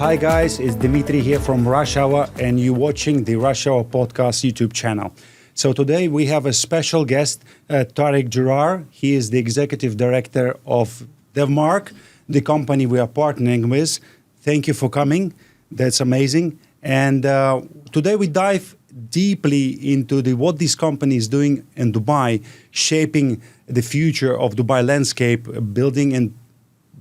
Hi guys, it's Dimitri here from Rush Hour and you're watching the Rush Hour Podcast YouTube channel. So today we have a special guest, Tariq Gerard. He is the Executive Director of Devmark, the company we are partnering with. Thank you for coming. That's amazing. And today we dive deeply into what this company is doing in Dubai, shaping the future of Dubai landscape, building and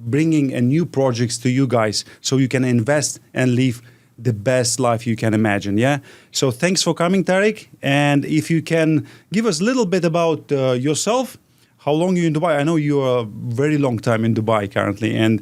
bringing new projects to you guys so you can invest and live the best life you can imagine, yeah? So thanks for coming, Tariq. And if you can give us a little bit about yourself, how long you're in Dubai? I know you're a very long time in Dubai currently. And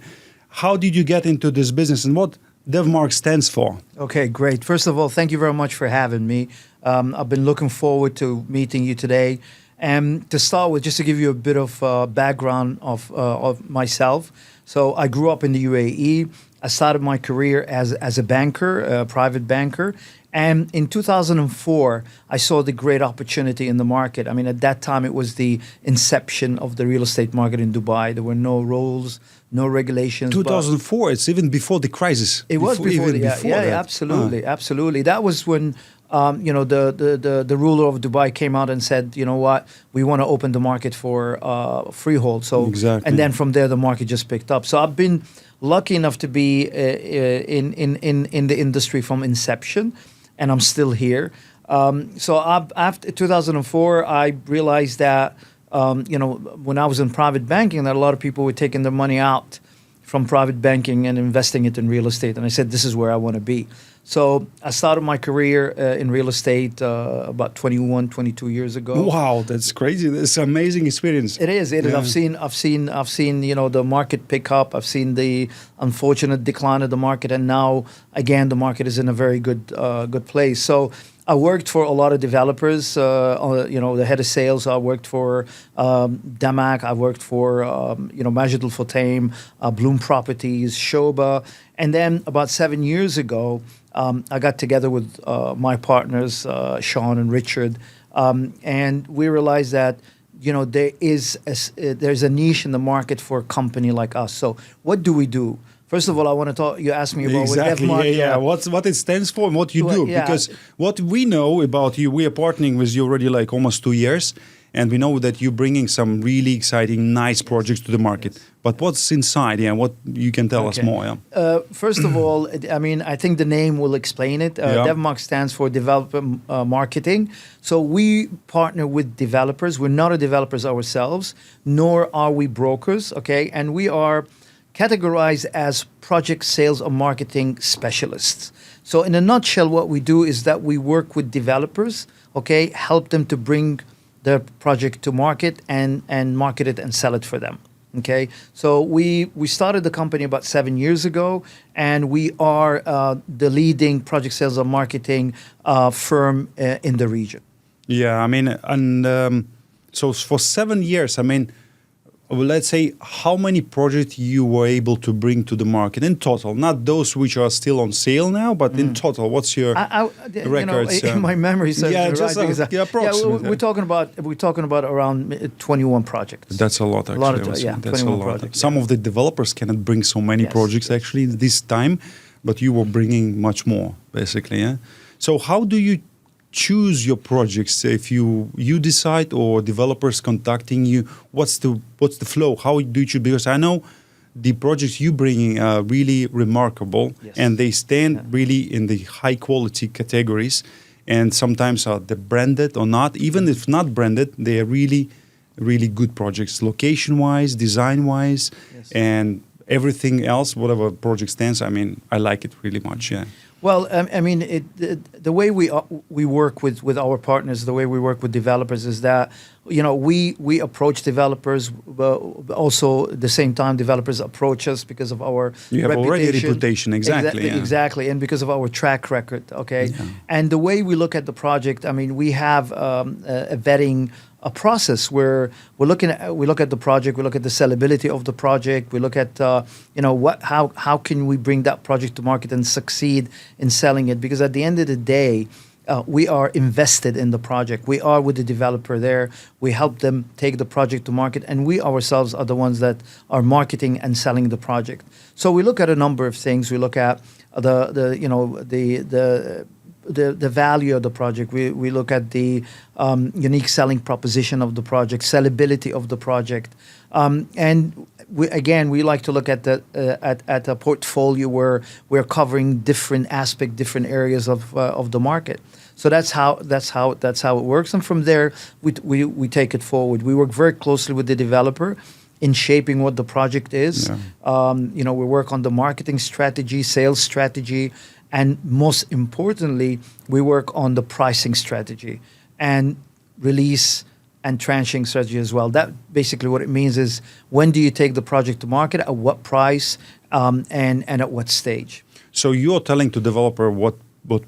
how did you get into this business and what Devmark stands for? Okay, great. First of all, thank you very much for having me. I've been looking forward to meeting you today. And to start with, just to give you a bit of background of myself. So I grew up in the UAE. I started my career as a banker, a private banker. And in 2004, I saw the great opportunity in the market. I mean, at that time, it was the inception of the real estate market in Dubai. There were no rules, no regulations. 2004, it's even before the crisis. It was before that. Yeah, absolutely, absolutely. That was when the ruler of Dubai came out and said, you know what, we want to open the market for freehold. So, exactly. And then from there, the market just picked up. So I've been lucky enough to be in the industry from inception, and I'm still here. So after 2004, I realized that, when I was in private banking, that a lot of people were taking their money out from private banking and investing it in real estate. And I said, this is where I want to be. So I started my career in real estate about 21, 22 years ago. Wow, that's crazy. That's an amazing experience. It is. It is. I've seen, the market pick up. I've seen the unfortunate decline of the market. And now, again, the market is in a very good place. So I worked for a lot of developers, the head of sales. I worked for Damac. I worked for, Majid Al Futtaim, Bloom Properties, Sobha. And then about 7 years ago, I got together with my partners, Sean and Richard, and we realized that, there's a niche in the market for a company like us. So what do we do? First of all, I want to talk. You asked me about exactly. What Devmark, yeah. What it stands for and what you do. Yeah. Because what we know about you, we are partnering with you already like almost 2 years, and we know that you're bringing some really exciting, nice projects to the market. Yes. But what's inside? Yeah, what you can tell us more? Yeah. First of all, I think the name will explain it. Devmark stands for Developer Marketing. So we partner with developers. We're not developers ourselves, nor are we brokers. Okay, and we are categorized as project sales or marketing specialists. So in a nutshell, what we do is that we work with developers, okay, help them to bring their project to market and market it and sell it for them. Okay, so we started the company about 7 years ago, and we are the leading project sales and marketing firm in the region. Yeah, I mean, and so for 7 years, I mean, well, let's say how many projects you were able to bring to the market in total, not those which are still on sale now, but in total, what's your records? In my memory serves me right, approximately. We're talking about around 21 projects. That's a lot, actually. That's 21 projects. Some of the developers cannot bring so many projects actually this time, but you were bringing much more, basically. Yeah. So how do you choose your projects? If you decide or developers contacting you, what's the flow? How do you choose? Because I know the projects you bringing are really remarkable, and they stand really in the high quality categories, and sometimes are they branded or not. Even if not branded, they are really, really good projects, location wise, design wise, and everything else. Whatever project stands, I mean, I like it really much. Yeah. Well, the way we work with our partners, the way we work with developers is that, we approach developers, but also at the same time developers approach us because of our You have already a reputation, exactly. Exactly, and because of our track record, okay? Yeah. And the way we look at the project, I mean, we have a vetting a process where we look at the project, we look at the sellability of the project, we look at how can we bring that project to market and succeed in selling it, because at the end of the day, we are invested in the project. We are with the developer there. We help them take the project to market, and we ourselves are the ones that are marketing and selling the project. So we look at a number of things. We look at the value of the project. We look at the unique selling proposition of the project, sellability of the project, and we like to look at at a portfolio where we're covering different aspects, different areas of the market. So that's how it works, and from there we take it forward. We work very closely with the developer in shaping what the project is. Yeah. We work on the marketing strategy, sales strategy, and most importantly, we work on the pricing strategy and release and tranching strategy as well. That basically what it means is, when do you take the project to market, at what price, and at what stage. So you're telling to developer what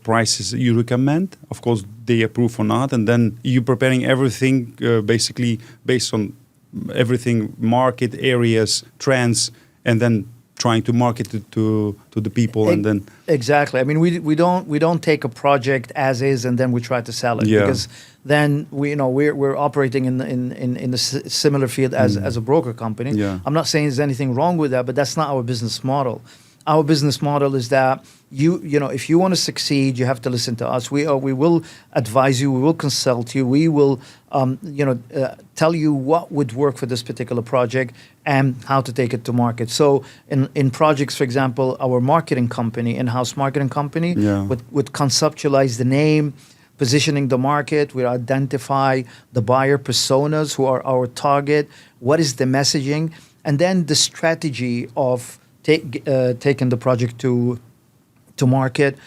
prices you recommend. Of course, they approve or not, and then you're preparing everything basically based on everything, market areas, trends, and then trying to market it to the people, and then exactly. I mean, we don't take a project as is and then we try to sell it, because then we're operating in the similar field as a broker company. Yeah. I'm not saying there's anything wrong with that, but that's not our business model. Our business model is that if you want to succeed, you have to listen to us. We will advise you. We will consult you. We will tell you what would work for this particular project and how to take it to market. So in projects, for example, our marketing company, in-house marketing company, would conceptualize the name, positioning the market. We identify the buyer personas who are our target. What is the messaging, and then the strategy of taking the project to market.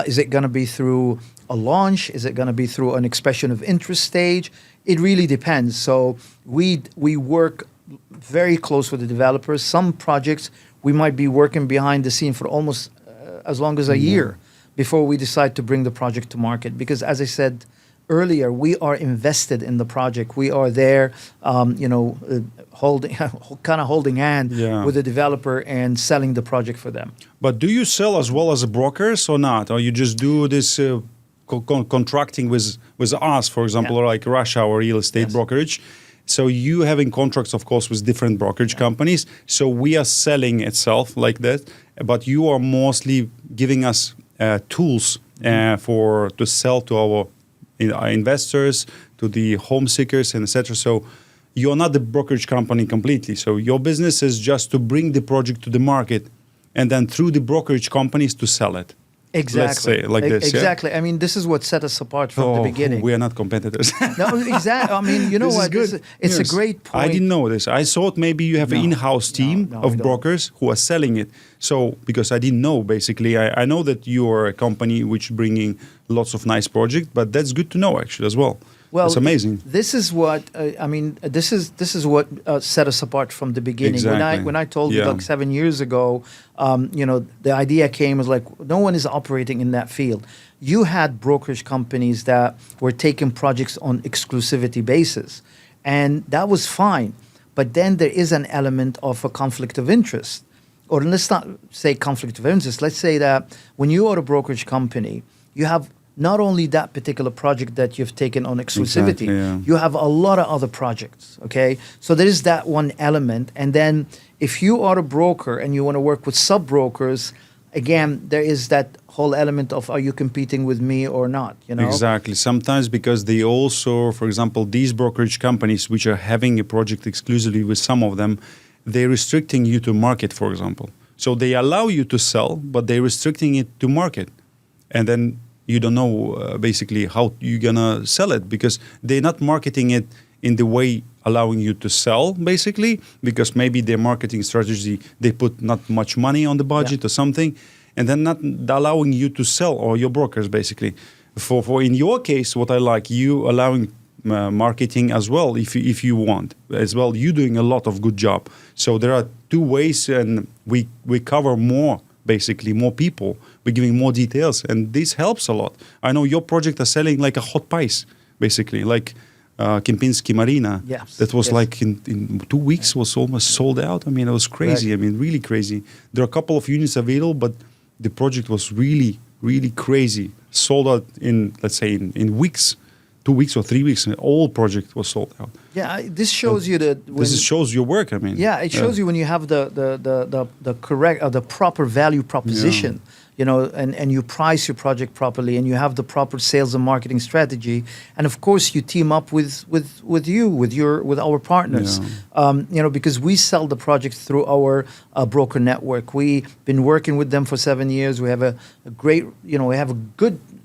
Is it going to be through a launch? Is it going to be through an expression of interest stage? It really depends. So we work very close with the developers. Some projects we might be working behind the scene for almost as long as a year before we decide to bring the project to market. Because as I said earlier, we are invested in the project. We are there, holding hand with the developer and selling the project for them. But do you sell as well as brokers or not? Or you just do this contracting with us, for example, or like Rush Hour Real Estate Brokerage? So you having contracts, of course, with different brokerage companies. So we are selling itself like that, but you are mostly giving us tools to sell to our investors, to the home seekers, and etc. So you're not the brokerage company completely. So your business is just to bring the project to the market, and then through the brokerage companies to sell it. Exactly. Let's say like this. Exactly. Yeah? I mean, this is what set us apart from the beginning. We are not competitors. No, exactly. I mean, you know what? It's a great point. I didn't know this. I thought maybe you have an in-house team of brokers who are selling it. So, because I didn't know, basically, I know that you are a company which bringing lots of nice projects, but that's good to know actually as well. Well, that's amazing. This is what This is what set us apart from the beginning. Exactly. When I told you like 7 years ago, the idea came was like, no one is operating in that field. You had brokerage companies that were taking projects on exclusivity basis, and that was fine. But then there is an element of a conflict of interest, or let's not say conflict of interest. Let's say that when you are a brokerage company, you have not only that particular project that you've taken on exclusivity, you have a lot of other projects, okay? So there is that one element. And then if you are a broker and you want to work with sub-brokers, again, there is that whole element of, are you competing with me or not, Exactly. Sometimes because they also, for example, these brokerage companies which are having a project exclusively with some of them, they're restricting you to market, for example. So they allow you to sell, but they're restricting it to market. And then you don't know basically how you're gonna sell it, because they're not marketing it in the way allowing you to sell, basically, because maybe their marketing strategy, they put not much money on the budget or something, and then not allowing you to sell, or your brokers basically. For in your case, what I like, you allowing marketing as well, if you want as well. You're doing a lot of good job. So there are two ways, and we cover more. Basically, more people, we're giving more details, and this helps a lot. I know your project are selling like a hot pies, basically, like Kempinski Marina. Yes. That was like in 2 weeks was almost sold out. I mean, it was crazy. Right. I mean, really crazy. There are a couple of units available, but the project was really, really crazy. sold out in, let's say, in weeks, 2 weeks or 3 weeks, and all project was sold out. Yeah, this shows you that Shows your work. I mean, yeah, it shows you when you have the correct the proper value proposition, you know, and you price your project properly, and you have the proper sales and marketing strategy, and of course you team up with our partners, you know, because we sell the projects through our broker network. We've been working with them for 7 years. We have a great, you know, we have a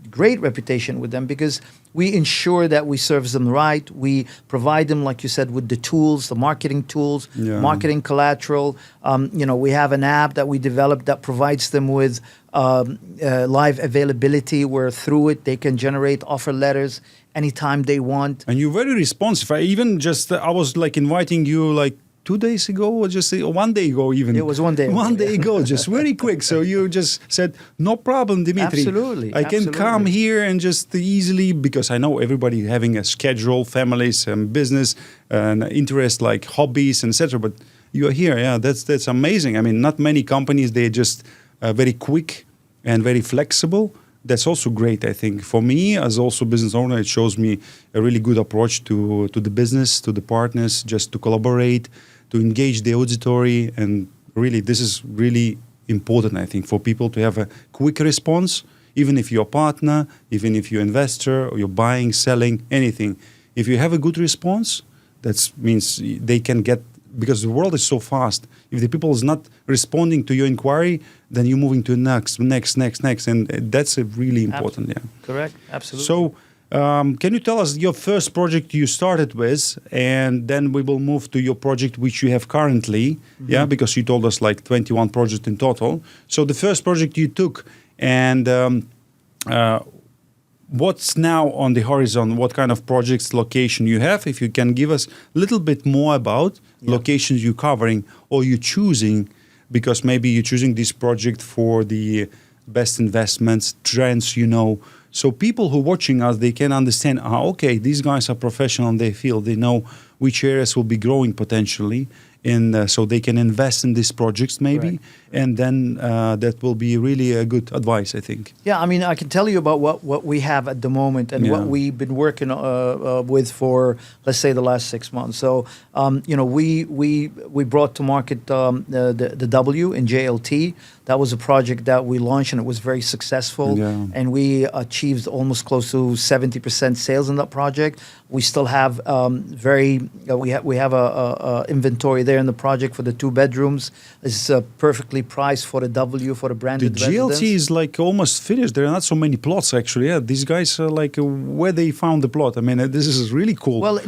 great reputation with them because we ensure that we service them right. We provide them, like you said, with the tools, the marketing tools, marketing collateral. You know, we have an app that we developed that provides them with live availability, where through it they can generate offer letters anytime they want. And you're very responsive. I was like inviting you like 2 days ago, or just 1 day ago even. It was 1 day ago. 1 day ago, just very quick. So you just said, no problem, Dimitri. Absolutely. I can come here and just easily, because I know everybody having a schedule, families and business and interest like hobbies, etc. But you're here, that's amazing. I mean, not many companies, they're just very quick and very flexible. That's also great, I think. For me, as also business owner, it shows me a really good approach to the business, to the partners, just to collaborate, to engage the auditory. And really, this is really important, I think, for people to have a quick response, even if you're a partner, even if you're an investor, or you're buying, selling, anything. If you have a good response, that means they can get, because the world is so fast. If the people is not responding to your inquiry, then you're moving to next. And that's really important, Correct, absolutely. So, can you tell us your first project you started with, and then we will move to your project which you have currently, because you told us like 21 projects in total. So the first project you took, and what's now on the horizon? What kind of projects, location you have? If you can give us a little bit more about locations you're covering or you're choosing, because maybe you're choosing this project for the best investments, trends, you know. So people who are watching us, they can understand, okay, these guys are professional in their field. They know which areas will be growing potentially. And so they can invest in these projects maybe. Right. And then that will be really a good advice, I think. Yeah, I mean, I can tell you about what we have at the moment and what we've been working with for, let's say, the last 6 months. So, you know, we brought to market the W in JLT. That was a project that we launched, and it was very successful. Yeah. And we achieved almost close to 70% sales in that project. We still have we have a inventory there in the project for the 2 bedrooms. It's perfectly priced for the W, for the branded residence. The GLT is like almost finished. There are not so many plots actually. Yeah, these guys are like where they found the plot. I mean, this is really cool. Well,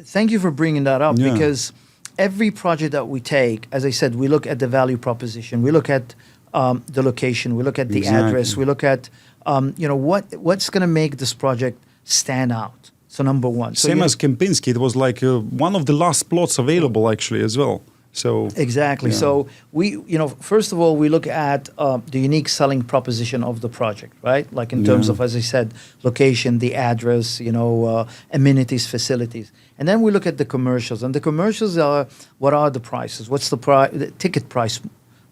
thank you for bringing that up because every project that we take, as I said, we look at the value proposition. We look at the location. We look at the address. We look at you know what's going to make this project stand out. So number one. Same as Kempinski, it was like one of the last plots available actually as well. So exactly. Yeah. So we, you know, first of all, we look at the unique selling proposition of the project, right? Like in terms of, as I said, location, the address, you know, amenities, facilities, and then we look at the commercials. And the commercials are what are the prices? What's the ticket price?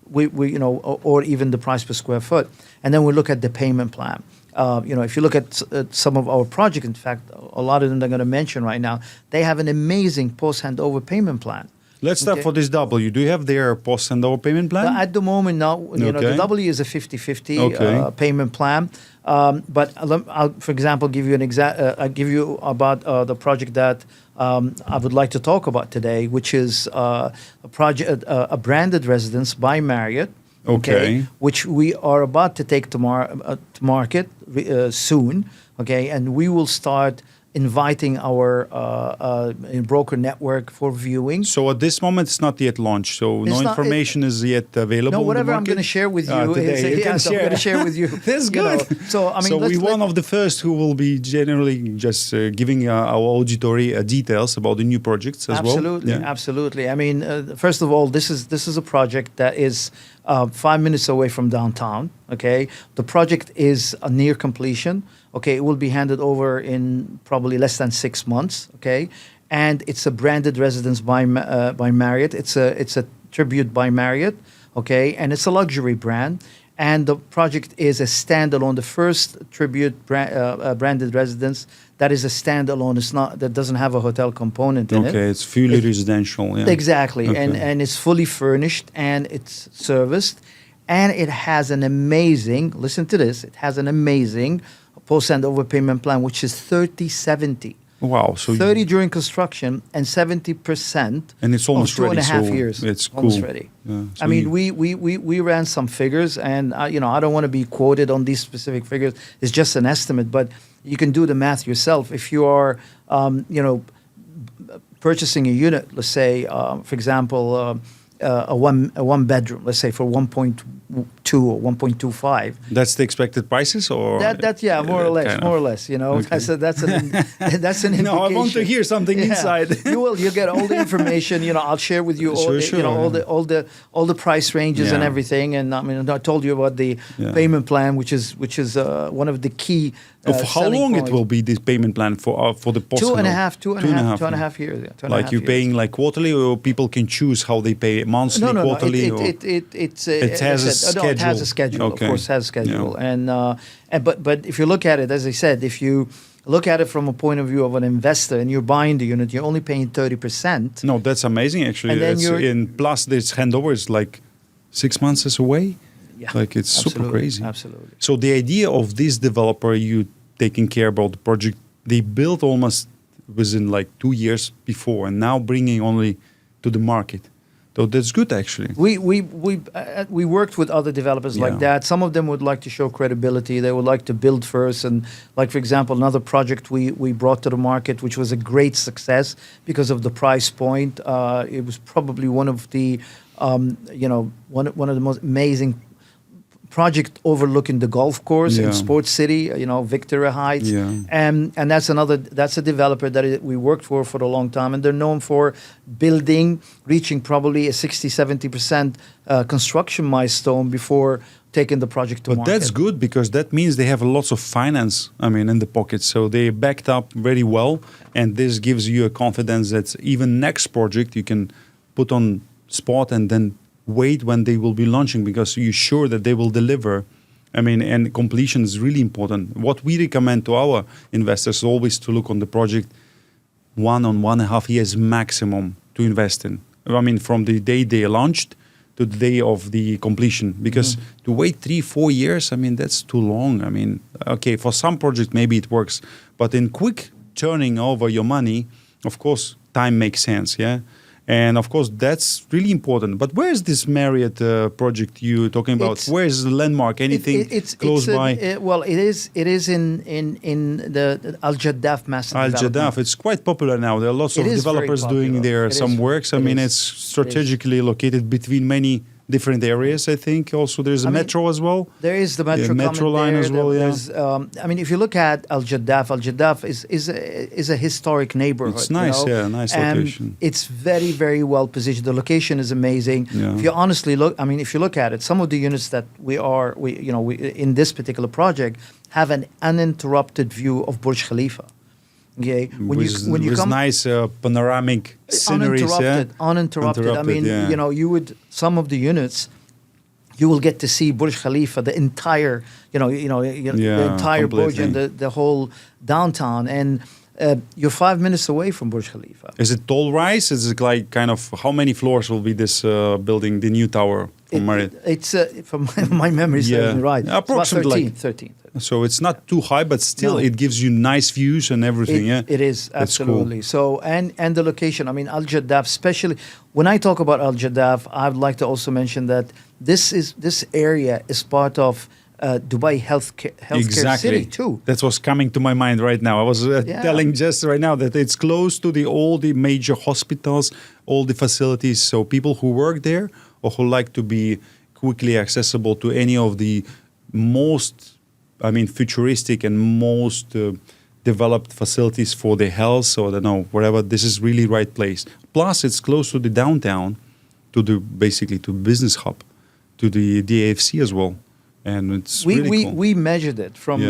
We you know, or even the price per square foot. And then we look at the payment plan. You know, if you look at some of our projects, in fact, a lot of them they're going to mention right now, they have an amazing post-handover payment plan. Let's start for this W. Do you have their post-handover payment plan? At the moment, no. You know, the W is a 50-50 payment plan. But I'll, for example, give you I'll give you about the project that I would like to talk about today, which is a project, a branded residence by Marriott. Okay, which we are about to take to market soon. Okay, and we will start inviting our broker network for viewing. So at this moment, it's not yet launched. So no information is yet available. No, whatever I'm going to share with you today, I'm going to share with you. That's good. Know. So I mean, so we're one of the first who will be generally just giving our auditory details about the new projects as well. Absolutely, absolutely. I mean, first of all, this is a project that is 5 minutes away from downtown. Okay, the project is near completion. Okay, it will be handed over in probably less than 6 months. Okay, and it's a branded residence by Marriott. It's a tribute by Marriott. Okay, and it's a luxury brand. and the project is a standalone. The first tribute branded residence that is a standalone. It's not that doesn't have a hotel component in it. Okay, it's fully residential. Yeah. Exactly, Okay. and it's fully furnished and it's serviced, and it has an amazing. Listen to this. It has an amazing post-handover payment plan, which is 30/70. Wow, so 30 during construction and 70%. And it's almost of 2.5 ready, so years. it's almost cool. ready. Yeah, so I mean, we ran some figures, and I don't want to be quoted on these specific figures. It's just an estimate, but you can do the math yourself. If you are, purchasing a unit, let's say, for example, a one bedroom, let's say for 1.2 or 1.25. That's the expected prices, or That yeah, more or less. Okay. That's an indication. No, I want to hear something inside. You get all the information. I'll share with you all the price ranges and Yeah. everything. And I mean, I told you about the payment plan, which is one of the key. For how long it will be this payment plan for the post? 2.5 years. Yeah, Like you're paying like quarterly, or people can choose how they pay monthly, no, quarterly. It has a schedule. It has a schedule. Okay. Of course, it has a schedule. Yeah. But if you look at it, as I said, if you look at it from a point of view of an investor and you're buying the unit, you're only paying 30%. No, that's amazing actually. And then Plus this handover is like 6 months is away. Yeah, Like it's super crazy. Absolutely. So the idea of this developer, you taking care about the project, they built almost within like 2 years before, and now bringing only to the market. So that's good actually. We worked with other developers like that. Some of them would like to show credibility. They would like to build first. And like, for example, another project we brought to the market, which was a great success because of the price point. It was probably one of the, one of the most amazing project overlooking the golf course in Sports City, Victoria Heights. Yeah. And that's a developer that we worked for a long time, and they're known for reaching probably a 60-70% construction milestone before taking the project to market. But that's good, because that means they have lots of finance, in the pocket. So they backed up very well, and this gives you a confidence that even next project you can put on spot and then wait when they will be launching, because you're sure that they will deliver. And completion is really important. What we recommend to our investors is always to look on the project 1.5 years maximum to invest in. From the day they launched to the day of the completion, because to wait 3-4 years, that's too long. Okay, for some projects maybe it works, but in quick turning over your money, of course, time makes sense, yeah? And of course, that's really important. But where is this Marriott project you're talking about? Where is the landmark? Anything close by? It is in the Al Jaddaf master development. Al Jaddaf, it's quite popular now. There are lots of developers doing there some works. It's strategically located between many different areas, I think. Also, there's a metro as well. There is the metro line as well, if you look at Al Jaddaf is a historic neighborhood. It's nice, nice location. It's very, very well positioned. The location is amazing. Yeah. If you honestly look, if you look at it, some of the units that we in this particular project have an uninterrupted view of Burj Khalifa. Okay, when you come, nice panoramic sceneries, uninterrupted. You would, some of the units, you will get to see Burj Khalifa, the entire, the entire Burj and the whole downtown, and you're 5 minutes away from Burj Khalifa. Is it tall rise? Is it like kind of how many floors will be this building, the new tower from Marriott? It's from my memory serves me right. Approximately it's about 13. So it's not too high, but still it gives you nice views and everything. It is, absolutely. Cool. So and the location. Al Jaddaf, especially when I talk about Al Jaddaf, I'd like to also mention that this area is part of Dubai healthcare city too. That's what's coming to my mind right now. I was telling just right now that it's close to all the major hospitals, all the facilities. So people who work there or who like to be quickly accessible to any of the most futuristic and most developed facilities for their health, so I don't know, whatever, this is really right place. Plus, it's close to the downtown, to business hub, to the DAFC as well. And it's really cool. We measured it from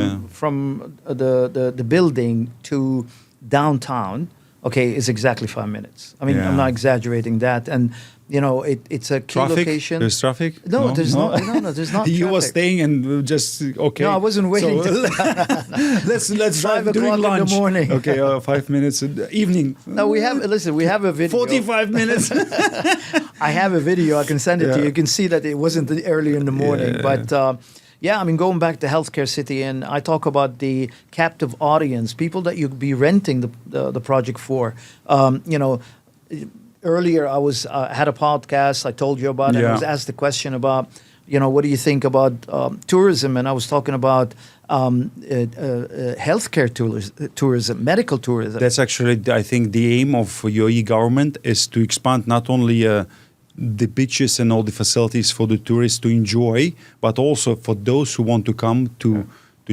the building to downtown. Okay, is exactly 5 minutes. I'm not exaggerating that. It's a key Traffic? location. There's traffic? No, there's not. No, there's not. You were traffic. staying and just okay. No, I wasn't waiting. Let's drive 5 during o'clock in lunch. the morning. Okay, 5 minutes evening. No, we have a video. 45 minutes. I have a video. I can send it to you. You can see that it wasn't early in the morning. But going back to Healthcare City, and I talk about the captive audience, people that you'd be renting the project for. Earlier, I had a podcast. I told you about it. I was asked the question about, what do you think about tourism? And I was talking about healthcare tourism, medical tourism. That's actually, I think, the aim of UAE government is to expand not only the beaches and all the facilities for the tourists to enjoy, but also for those who want to come to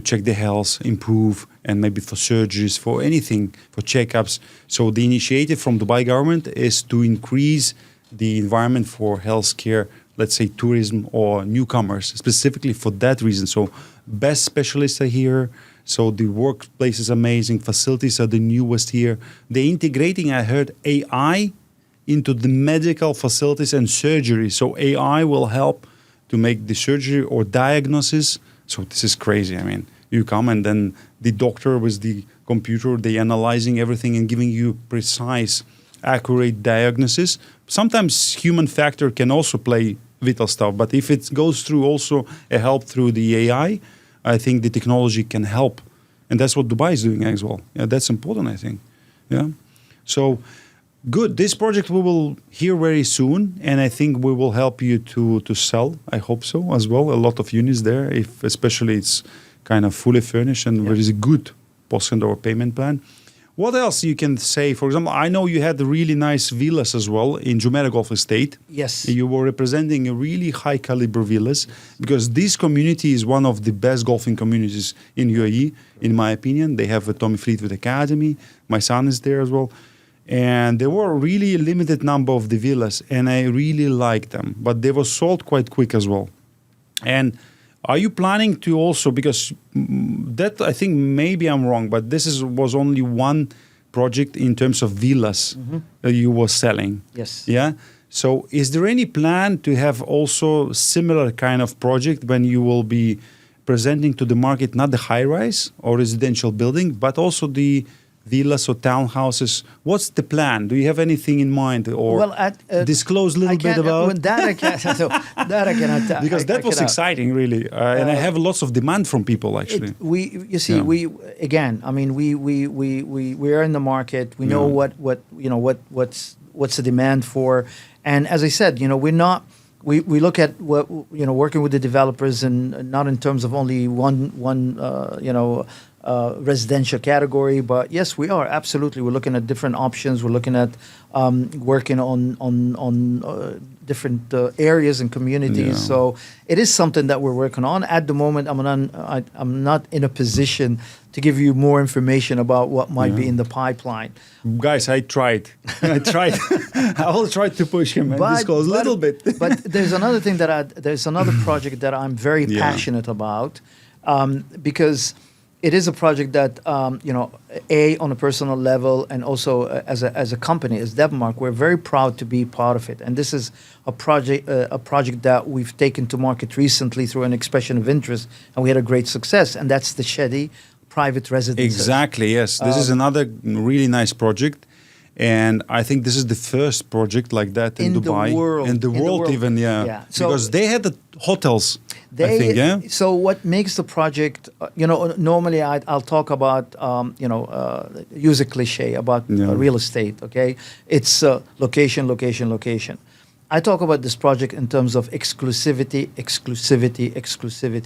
check their health, improve, and maybe for surgeries, for anything, for checkups. So the initiative from Dubai government is to increase the environment for healthcare, let's say tourism or newcomers, specifically for that reason. So best specialists are here. So the workplace is amazing. Facilities are the newest here. They're integrating, I heard, AI into the medical facilities and surgery. So AI will help to make the surgery or diagnosis. So this is crazy. I mean, you come and then the doctor with the computer, they analyzing everything and giving you precise, accurate diagnosis. Sometimes human factor can also play vital stuff, but if it goes through also a help through the AI, I think the technology can help. And that's what Dubai is doing as well. Yeah, that's important, I think. Yeah. So good. This project we will hear very soon, and I think we will help you to sell. I hope so as well. A lot of units there, if especially it's kind of fully furnished and there is a good post-handover payment plan. What else you can say? For example, I know you had really nice villas as well in Jumeirah Golf Estate. Yes. You were representing a really high caliber villas because this community is one of the best golfing communities in UAE, in my opinion. They have a Tommy Fleetwood Academy. My son is there as well. And there were really a limited number of the villas, and I really liked them. But they were sold quite quick as well. And are you planning to also, because that I think maybe I'm wrong, but this was only one project in terms of villas that you were selling. Yes. Yeah. So is there any plan to have also similar kind of project when you will be presenting to the market, not the high-rise or residential building, but also the villas or townhouses? What's the plan? Do you have anything in mind, or disclose a little bit about? That I can't. That I cannot. Because that was exciting, really, and I have lots of demand from people actually. We are in the market. We know what's the demand for, and as I said, we're not. We look at what working with the developers, and not in terms of only one residential category, but yes, we are absolutely. We're looking at different options. We're looking at working on different areas and communities. Yeah. So it is something that we're working on. At the moment, I'm not in a position to give you more information about what might be in the pipeline. Guys, I tried. I will try to push him and disclose a little bit. But there's another thing there's another project that I'm very passionate about, because it is a project that, on a personal level, and also as a company, as Devmark, we're very proud to be part of it. And this is a project that we've taken to market recently through an expression of interest, and we had a great success. And that's the Chedi private residences. Exactly. Yes, this is another really nice project. And I think this is the first project like that in Dubai. In the world even, yeah. So because they had the hotels, I think, yeah? So what makes the project, normally I'll talk about, use a cliche about real estate, okay? It's location, location, location. I talk about this project in terms of exclusivity.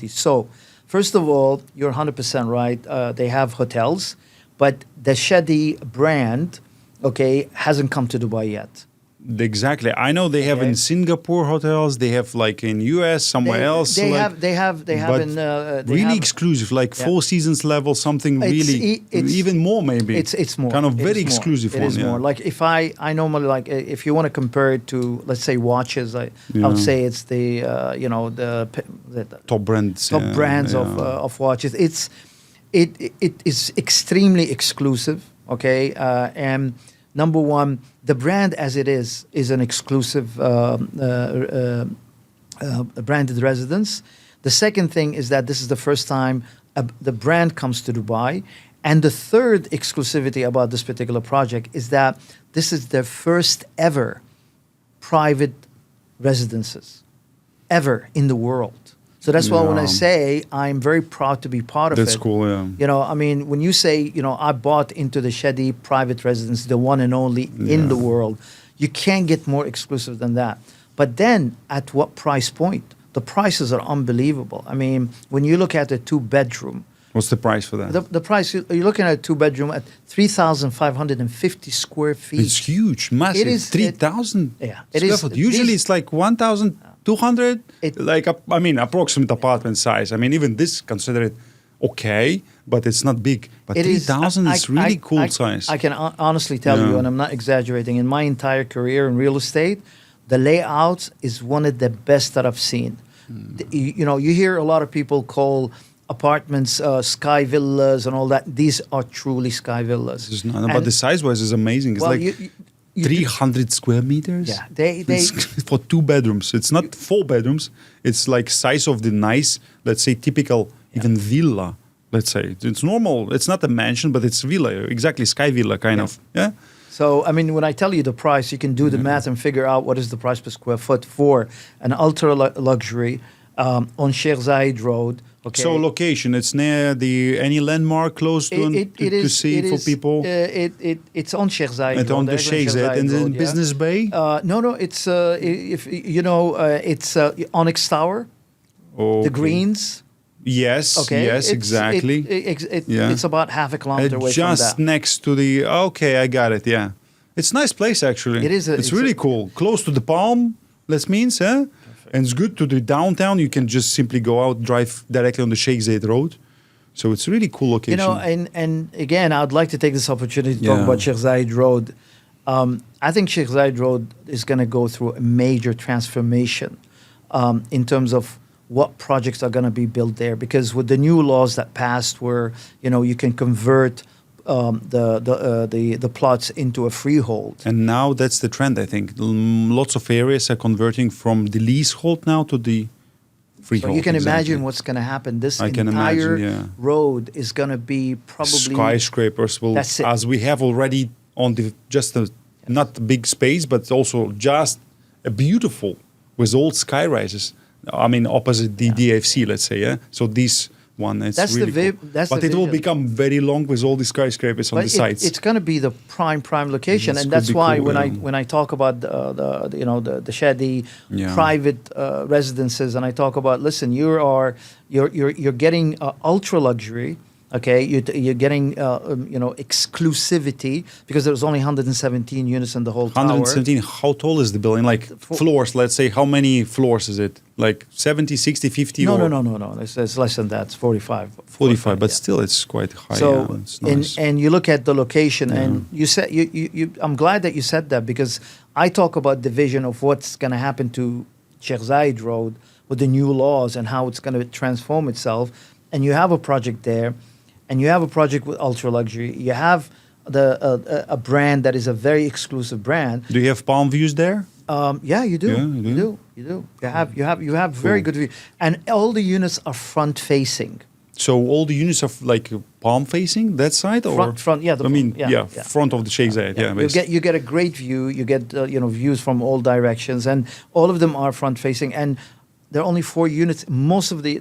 So, first of all, you're 100% right. They have hotels, but the Chedi brand, hasn't come to Dubai yet. Exactly. I know they have in Singapore hotels. They have like in US, somewhere else. They have really exclusive, like Four Seasons level, something really, even more maybe. It's more. Kind of very exclusive one. It is more. Like if I normally like, if you want to compare it to, let's say, watches, I would say it's the top brands. Top brands of watches. It is extremely exclusive. And Number one, the brand as it is an exclusive branded residence. The second thing is that this is the first time the brand comes to Dubai. And the third exclusivity about this particular project is that this is their first ever private residences ever in the world. So that's why when I say I'm very proud to be part of it. That's cool, yeah. You know, I mean, when you say, you know, I bought into the Chedi private residence, the one and only in the world, you can't get more exclusive than that. But then at what price point? The prices are unbelievable. I mean, when you look at a 2-bedroom. What's the price for that? The price, you're looking at a 2-bedroom at 3,550 square feet. It's huge, massive. It is 3,000 square foot. Usually it's like 1,200, like, I mean, approximate apartment size. I mean, even this considered okay, but it's not big. But 3,000 is really cool size. I can honestly tell you, and I'm not exaggerating, in my entire career in real estate, the layout is one of the best that I've seen. You know, you hear a lot of people call apartments sky villas and all that. These are truly sky villas. But the size-wise is amazing. It's like 300 square meters. Yeah, they for 2 bedrooms. It's not 4 bedrooms. It's like size of the nice, let's say, typical even villa. Let's say it's normal. It's not a mansion, but it's villa. Exactly, sky villa kind of. Yeah. So, I mean, when I tell you the price, you can do the math and figure out what is the price per square foot for an ultra luxury on Sheikh Zayed Road. Okay. So location, it's near any landmark close to see for people? It's on Sheikh Zayed Road. It's on the Sheikh Zayed and in Business Bay? No, it's, if you know, it's Onyx Tower, the Greens. Yes, okay. Yes, exactly. It's about half a kilometer away from that. Just next to the, okay, I got it, yeah. It's a nice place, actually. It is. It's really cool. Close to the Palm, that means, eh? And it's good to the downtown. You can just simply go out, drive directly on the Sheikh Zayed Road. So it's a really cool location. You know, and again, I'd like to take this opportunity to talk about Sheikh Zayed Road. I think Sheikh Zayed Road is going to go through a major transformation in terms of what projects are going to be built there. Because with the new laws that passed where, you know, you can convert the plots into a freehold. And now that's the trend, I think. Lots of areas are converting from the leasehold now to the freehold. So you can imagine what's going to happen. This entire road is going to be probably... Skyscrapers will, as we have already on the, just a, not a big space, but also just a beautiful with old sky rises. I mean, opposite the DFC, let's say, yeah? So this one is really cool. But it will become very long with all the skyscrapers on the sides. It's going to be the prime location, and that's why when I talk about the Chedi private residences, and I talk about, listen, you're getting ultra luxury. Okay, you're getting exclusivity because there's only 117 units in the whole tower. 117. How tall is the building? Like floors, let's say. How many floors is it? Like 70, 60, 50? No. It's less than that. It's 45. 45, but still it's quite high. So, it's nice. and you look at the location, and you said I'm glad that you said that because I talk about the vision of what's going to happen to Sheikh Zayed Road with the new laws and how it's going to transform itself. And you have a project there. And you have a project with ultra luxury. You have a brand that is a very exclusive brand. Do you have palm views there? Yeah, you do. Yeah, you do. You have very good view, and all the units are front facing. So all the units are like palm facing that side, or front? Yeah, front of the Sheikh Zayed. Yeah, you get a great view. You get views from all directions, and all of them are front facing. And there are only 4 units. Most of the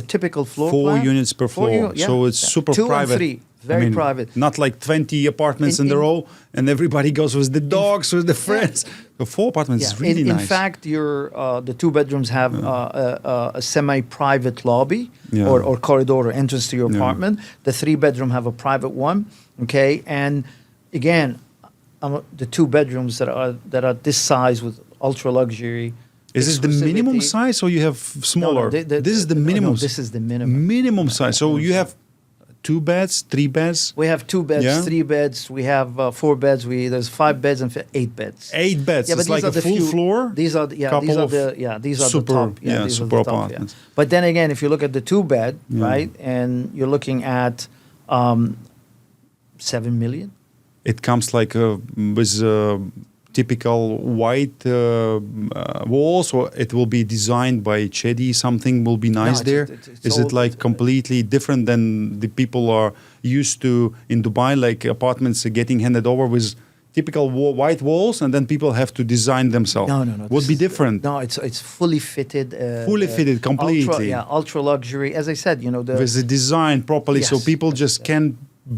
typical floor plan. 4 units per floor. So it's super 2 private. And 3, very private. Not like 20 apartments in the row, and everybody goes with the dogs, with the friends. The 4 apartments is really nice. In fact, the 2 bedrooms have a semi-private lobby or corridor or entrance to your apartment. The 3 bedroom have a private one. Okay, and again, the 2 bedrooms that are this size with ultra luxury. Is this the minimum size, or you have smaller? No, this is the minimum. No, this is the minimum. Minimum size. So you have 2 beds, 3 beds. We have 2 beds, 3 beds. We have 4 beds. There's 5 beds and 8 beds. 8 beds. Yeah, it's like a full floor. These are the top. Super apartments. But then again, if you look at the 2 bed, right, and you're looking at 7 million. it comes like with typical white walls, or it will be designed by Chedi? Something will be nice there. Is it like completely different than the people are used to in Dubai, like apartments getting handed over with typical white walls, and then people have to design themselves? No. Would be different. No, it's fully fitted. Fully fitted, completely. Ultra luxury. As I said, with the design properly, so people just can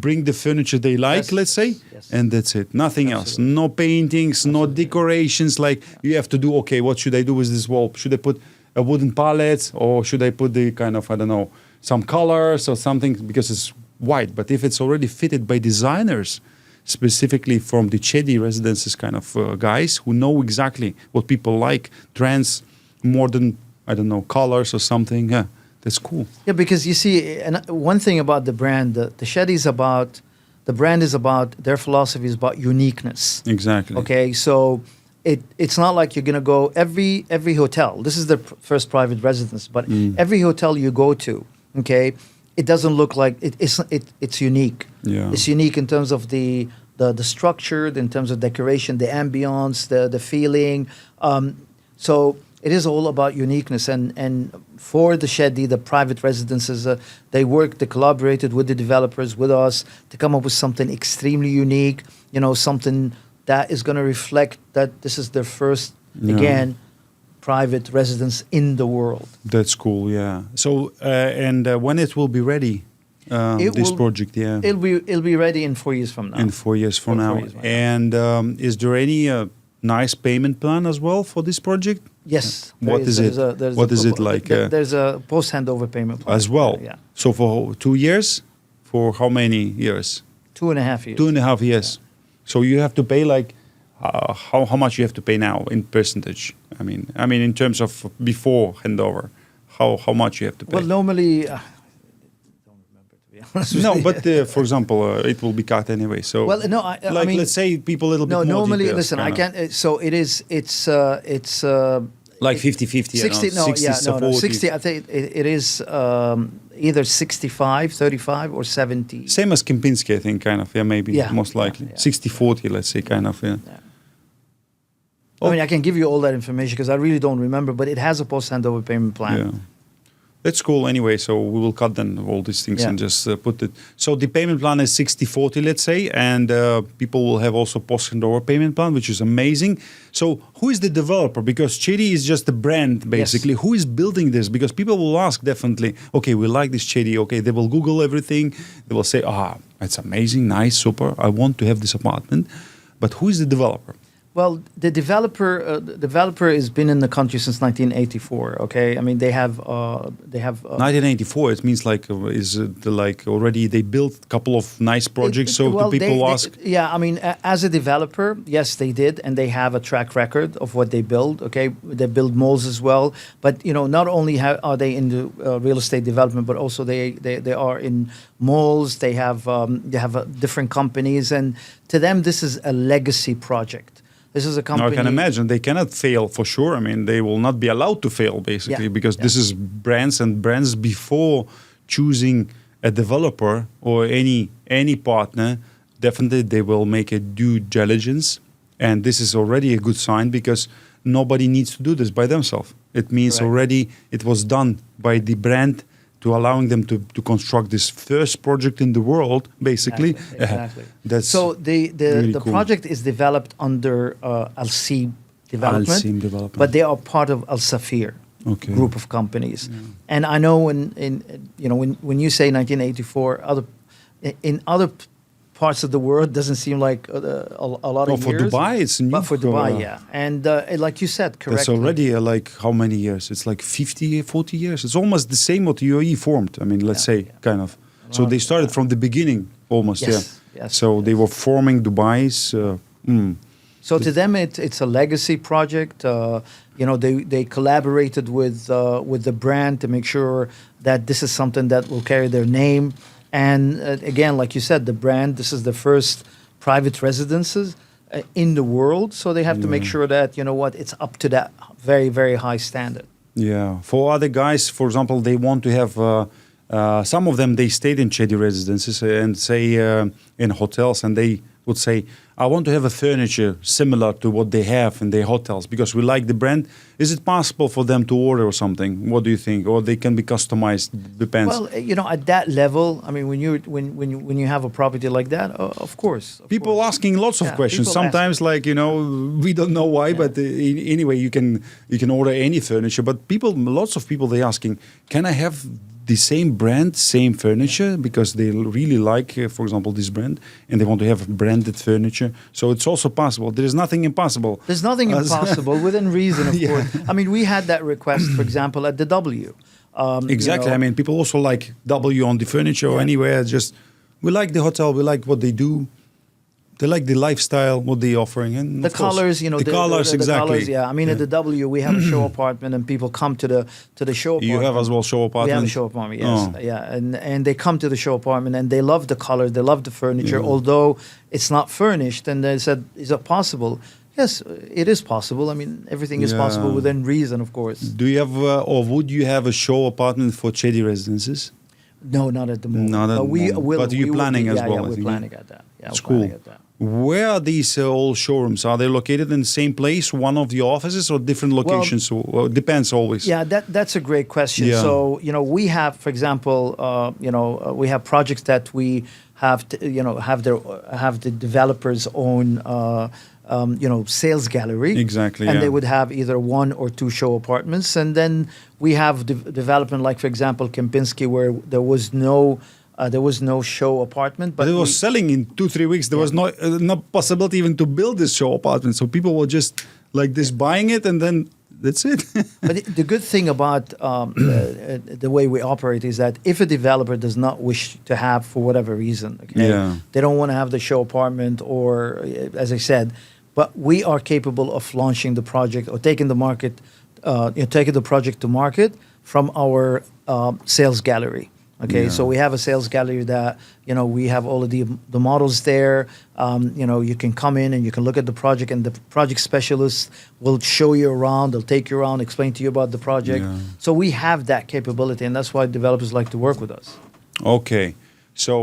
bring the furniture they like, let's say, and that's it. Nothing else. No paintings, no decorations. Like you have to do. Okay, what should I do with this wall? Should I put a wooden palette, or should I put the kind of, I don't know, some colors or something, because it's white? But if it's already fitted by designers, specifically from the Chedi Residences kind of guys who know exactly what people like, trends, modern, I don't know, colors or something. Yeah, that's cool. Yeah, because you see, and one thing about the brand, the Chedi is about, the brand is about, their philosophy is about uniqueness. Exactly. Okay, so it's not like you're gonna go every hotel. This is the first private residence, but every hotel you go to, okay, it doesn't look like it's unique. Yeah. It's unique in terms of the structure, in terms of decoration, the ambience, the feeling. So it is all about uniqueness. And for the Chedi, the private residences, they collaborated with the developers, with us, to come up with something extremely unique. Something that is going to reflect that this is their first, again, private residence in the world. That's cool, yeah. So, and when it will be ready, this project, yeah? It'll be ready in 4 years from now. In 4 years from now. And is there any nice payment plan as well for this project? Yes. What is it? What is it like? There's a post-handover payment plan. As well? Yeah. So for 2 years? For how many years? 2.5 years. 2.5 years. Yeah. So you have to pay like, how much you have to pay now in percentage? I mean, in terms of before handover, how much you have to pay? Well, normally, I don't remember, to be honest. No, but for example, it will be cut anyway. So, well, no, I mean, let's say people a little bit more. No, normally, details, listen, I can't. So it's like 50-50. 60. No, 60. I think it is either 65, 35, or 70. Same as Kempinski, I think, kind of. Yeah, maybe. Yeah, most likely. yeah. 60-40, let's say, kind of. Yeah. I mean, I can give you all that information because I really don't remember, but it has a post-handover payment plan. Yeah. That's cool anyway, so we will cut then all these things and just put it. So the payment plan is 60-40, let's say, and people will have also post-handover payment plan, which is amazing. So who is the developer? Because Chedi is just a brand, basically. Yes. Who is building this? Because people will ask definitely, okay, we like this Chedi. Okay, they will Google everything. They will say, it's amazing, nice, super. I want to have this apartment. But who is the developer? Well, the developer has been in the country since 1984. Okay, I mean they have 1984. It means like like already they built a couple of nice projects. So people ask. I mean, as a developer, yes, they did, and they have a track record of what they build. Okay, they build malls as well. But not only are they in the real estate development, but also they are in malls. They have different companies, and to them this is a legacy project. This is a company. I can imagine they cannot fail for sure. I mean, they will not be allowed to fail basically because this is brands, and brands before choosing a developer or any partner, definitely they will make a due diligence, and this is already a good sign because nobody needs to do this by themselves. It means already it was done by the brand to allowing them to construct this first project in the world, basically. Exactly. That's so the really cool. project is developed under Al-Seem development, Al-Seem development, but they are part of Al-Safir group of companies. Yeah. And I know when you say 1984, in other parts of the world doesn't seem like a lot of years. For Dubai, it's new. But for Dubai, and like you said, correctly. That's already like how many years? It's like 50, 40 years. It's almost the same what UAE formed. I mean, let's say, kind of. So they started from the beginning, almost, Yes, so they were forming Dubai's... So to them, it's a legacy project. They collaborated with the brand to make sure that this is something that will carry their name. And again, like you said, the brand, this is the first private residences in the world. So they have to make sure that, it's up to that very, very high standard. Yeah. For other guys, for example, they want to have, some of them, they stayed in Chedi residences and say in hotels, and they would say, I want to have a furniture similar to what they have in their hotels because we like the brand. Is it possible for them to order or something? What do you think? Or they can be customized? Depends. Well, at that level, I mean, when you have a property like that, of course. People asking lots of questions. people Sometimes, we don't know why, but anyway, you can order any furniture. But lots of people, they asking, can I have the same brand, same furniture, because they really like, for example, this brand, and they want to have branded furniture. So it's also possible. There is nothing impossible. There's nothing impossible within reason, of course. I mean, we had that request, for example, at the W. Exactly. I mean, people also like W on the furniture or anywhere. We like the hotel. We like what they do. They like the lifestyle, what they're offering, and the colors, the colors, exactly. Colors, I mean, at the W, we have a show apartment, and people come to the show apartment. You have as well show apartment. We have a show apartment, yes, and they come to the show apartment, and they love the color, they love the furniture, although it's not furnished. And they said, "Is it possible?" Yes, it is possible. I mean, everything is possible within reason, of course. Do you have, or would you have a show apartment for Chedi Residences? No, not at the moment. Not at the moment. Will. But you're planning as well. Yeah, we're planning at that. Yeah, it's cool. Where are these all showrooms? Are they located in the same place, one of the offices, or different locations? Well, it depends always. Yeah, that's a great question. Yeah. So, we have, for example, we have projects that we have, have the developers own, sales gallery. Exactly. And they would have either one or two show apartments. And then we have development, like, for example, Kempinski, where there was no show apartment, but it was selling in 2-3 weeks. There was no possibility even to build this show apartment. So people were just like this buying it, and then that's it. But the good thing about the way we operate is that if a developer does not wish to have, for whatever reason, they don't want to have the show apartment, or as I said, but we are capable of launching the project or taking the project to market from our sales gallery. Okay, so we have a sales gallery that, we have all of the models there. You can come in and you can look at the project, and the project specialists will show you around, they'll take you around, explain to you about the project. Yeah. So we have that capability, and that's why developers like to work with us. Okay, so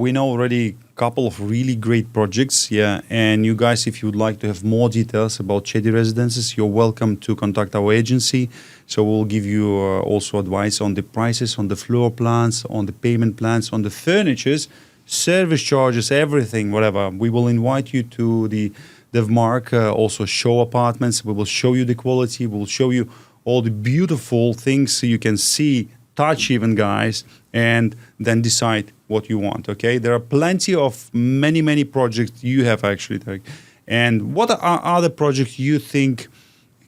we know already a couple of really great projects, and you guys, if you would like to have more details about Chedi Residences, you're welcome to contact our agency. So we'll give you also advice on the prices, on the floor plans, on the payment plans, on the furnitures, service charges, everything, whatever. We will invite you to the Devmark, also show apartments. We will show you the quality. We'll show you all the beautiful things so you can see, touch even, guys, and then decide what you want, okay? There are plenty of many projects you have actually, Tariq. And what are other projects you think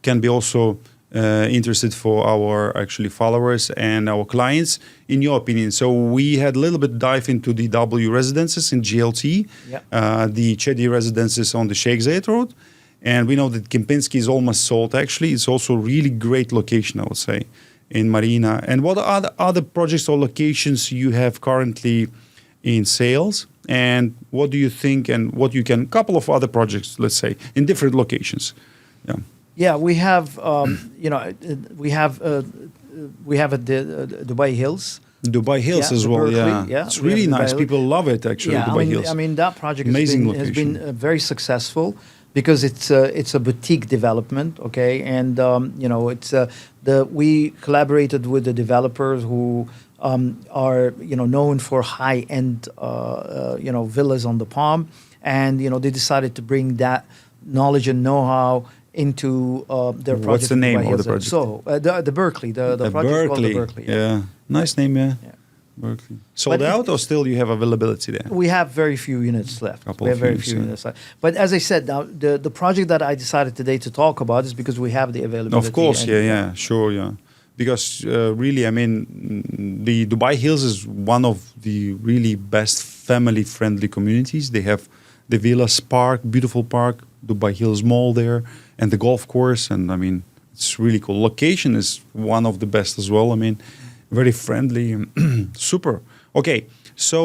can be also interested for our actually followers and our clients, in your opinion? So we had a little bit dive into the W Residences in JLT, the Chedi Residences on the Sheikh Zayed Road, and we know that Kempinski is almost sold actually. It's also a really great location, I would say, in Marina. And what are the other projects or locations you have currently in sales? And what do you think, and what you can, couple of other projects, let's say, in different locations? Yeah, we have, we have at the Dubai Hills. Dubai Hills as well, Berkeley, It's really nice. People love it, actually, Dubai Hills. I mean, that project has been very successful because it's a boutique development, okay? And, we collaborated with the developers who are, known for high-end, villas on the Palm. And, they decided to bring that knowledge and know-how into their project. What's the name of the project? So the Berkeley, the project is called the Berkeley. Yeah, nice name, Berkeley. Sold out, or still you have availability there? We have very few units left. Units left. But as I said, now the project that I decided today to talk about is because we have the availability. Of course, sure. Because really, I mean, the Dubai Hills is one of the really best family-friendly communities. They have the Villas Park, beautiful park, Dubai Hills Mall there, and the golf course. And I mean, it's really cool. Location is one of the best as well. I mean, very friendly, super. Okay, so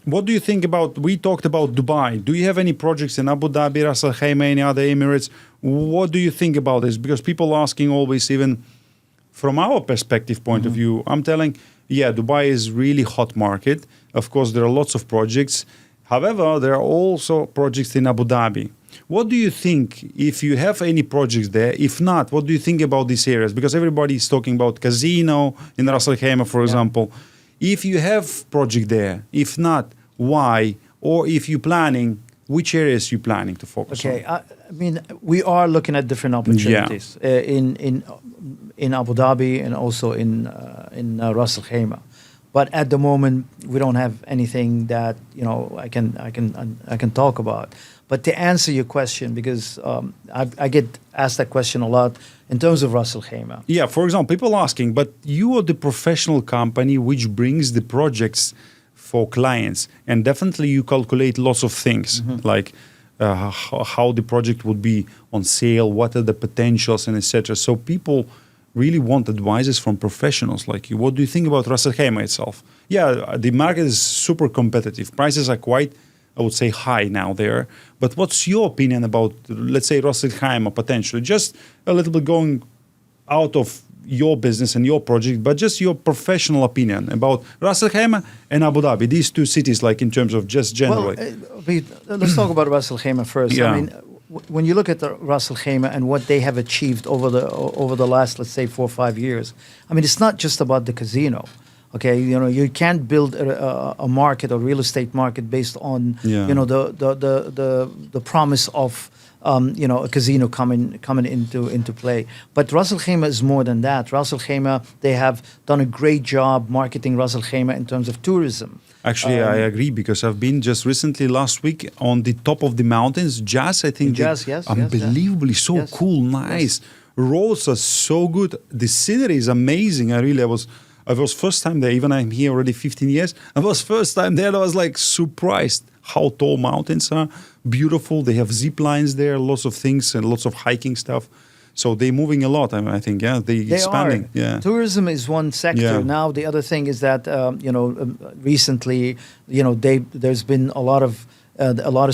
what do you think about, we talked about Dubai. Do you have any projects in Abu Dhabi, Ras Al Khaimah, any other Emirates? What do you think about this? Because people asking always, even from our perspective point of view, I'm telling, Dubai is really hot market. Of course, there are lots of projects. However, there are also projects in Abu Dhabi. What do you think if you have any projects there? If not, what do you think about these areas? Because everybody is talking about casino in Ras Al Khaimah, for example. If you have project there, if not, why? Or if you're planning, which areas you planning to focus on? Okay, I mean, we are looking at different opportunities in Abu Dhabi and also in Ras Al Khaimah. But at the moment, we don't have anything that I can talk about. But to answer your question, because I get asked that question a lot in terms of Ras Al Khaimah. Yeah, for example, people asking, but you are the professional company which brings the projects for clients, and definitely you calculate lots of things like how the project would be on sale, what are the potentials, and etc. So people really want advices from professionals like you. What do you think about Ras Al Khaimah itself? Yeah, the market is super competitive. Prices are quite, I would say, high now there. But what's your opinion about, let's say, Ras Al Khaimah potentially? Just a little bit going out of your business and your project, but just your professional opinion about Ras Al Khaimah and Abu Dhabi, these two cities, like in terms of just generally. Well, let's talk about Ras Al Khaimah first. Yeah. I mean, when you look at the Ras Al Khaimah and what they have achieved over the last, let's say, 4 or 5 years, I mean, it's not just about the casino. Okay, you can't build a market or real estate market based on the promise of a casino coming into play. But Ras Al Khaimah is more than that. Ras Al Khaimah, they have done a great job marketing Ras Al Khaimah in terms of tourism. Actually, I agree, because I've been just recently last week on the top of the mountains. Jazz, I think. Jazz, yes. Unbelievably so cool, nice. Roads are so good. The scenery is amazing. I was first time there, even I'm here already 15 years. I was first time there, I was like surprised how tall mountains are, beautiful. They have zip lines there, lots of things and lots of hiking stuff. So they're moving a lot, I think, they expanding. Are. Yeah. Tourism is one sector. Yeah. Now, the other thing is that, recently, there's been a lot of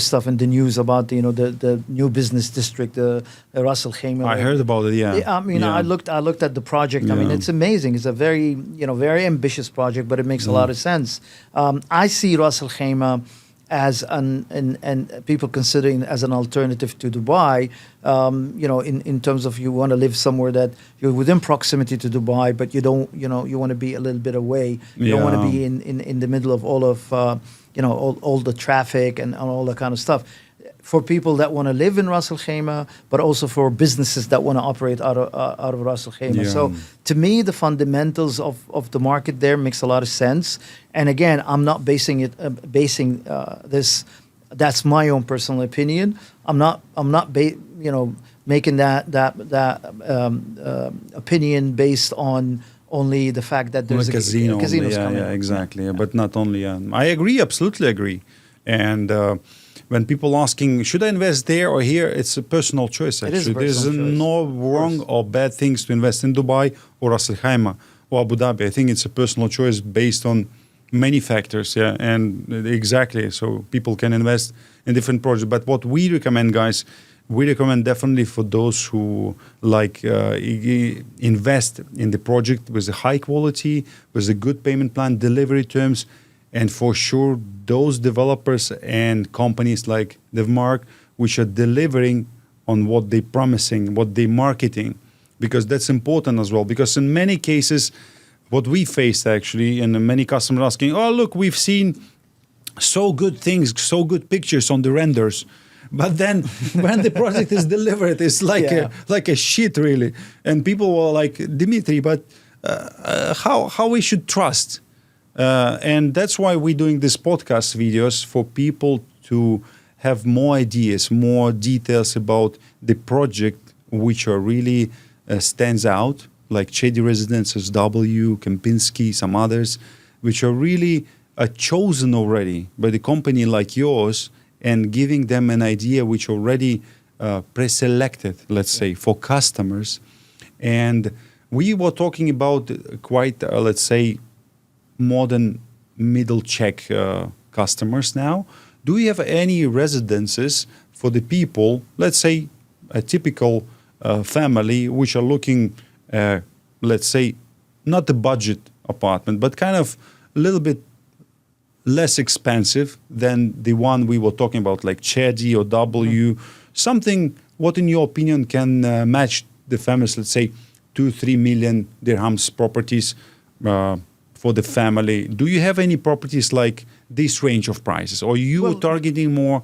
stuff in the news about the new business district, the Ras Al Khaimah. I heard about it. Yeah. I mean, I looked at the project. I mean, it's amazing. It's a very very ambitious project, but it makes a lot of sense. I see Ras Al Khaimah as and people considering as an alternative to Dubai. In terms of you want to live somewhere that you're within proximity to Dubai, but you don't you want to be a little bit away. You don't want to be in the middle of all of all the traffic and all that kind of stuff. For people that want to live in Ras Al Khaimah, but also for businesses that want to operate out of Ras Al Khaimah. Yeah. So to me, the fundamentals of the market there makes a lot of sense. And again, I'm not basing this. That's my own personal opinion. I'm not making that opinion based on only the fact that there's casinos coming. Yeah, exactly. But not only. I agree, absolutely agree. And when people asking, should I invest there or here? It's a personal choice, actually. There's no wrong or bad things to invest in Dubai or Ras Al Khaimah or Abu Dhabi. I think it's a personal choice based on many factors. Yeah, and exactly. So people can invest in different projects. But what we recommend, guys, we recommend definitely for those who invest in the project with a high quality, with a good payment plan, delivery terms, and for sure those developers and companies like Devmark, which are delivering on what they're promising, what they're marketing, because that's important as well. Because in many cases, what we faced actually, and many customers asking, oh, look, we've seen so good things, so good pictures on the renders. But then when the project is delivered, it's like a shit, really. And people were like, Dimitri, but how we should trust? And that's why we're doing this podcast videos, for people to have more ideas, more details about the project, which are really stands out, like Chedi Residences W, Kempinski, some others, which are really chosen already by the company like yours, and giving them an idea which already pre-selected, let's say, for customers. And we were talking about quite, let's say, modern middle check customers now. Do you have any residences for the people, let's say a typical family, which are looking, let's say, not a budget apartment, but kind of a little bit less expensive than the one we were talking about, like Chedi or W, something what in your opinion can match the famous, let's say, 2-3 million dirhams properties for the family? Do you have any properties like this range of prices, or you targeting more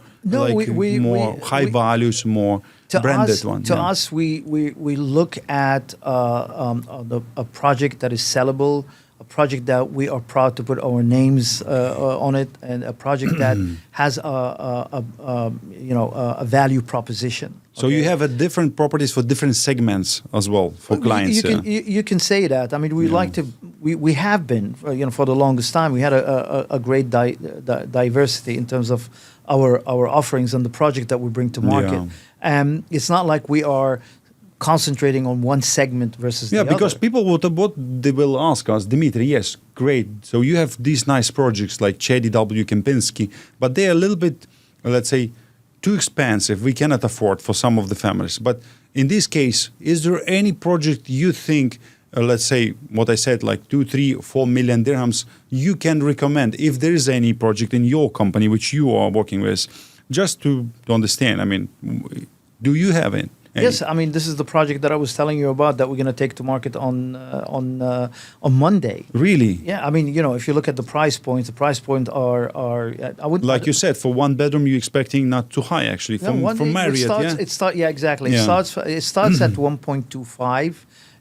high values, more branded ones? To us, we look at a project that is sellable, a project that we are proud to put our names on it, and a project that has a value proposition. So you have a different properties for different segments as well for clients. You can say that. I mean, we have been for the longest time. We had a great diversity in terms of our offerings and the project that we bring to market. It's not like we are concentrating on one segment versus the other. Because people what they will ask us, Dimitri, yes, great. So you have these nice projects like Chedi, W, Kempinski, but they're a little bit, let's say, too expensive. We cannot afford for some of the families. But in this case, is there any project you think, let's say, what I said, like 2, 3, 4 million dirhams, you can recommend if there is any project in your company which you are working with, just to understand? I mean, do you have it? Yes, I mean, this is the project that I was telling you about that we're going to take to market on Monday. Really? Yeah, I mean, if you look at the price points, the price points are I would like you said, for one bedroom, you're expecting not too high actually from Marriott. It starts at 1.25.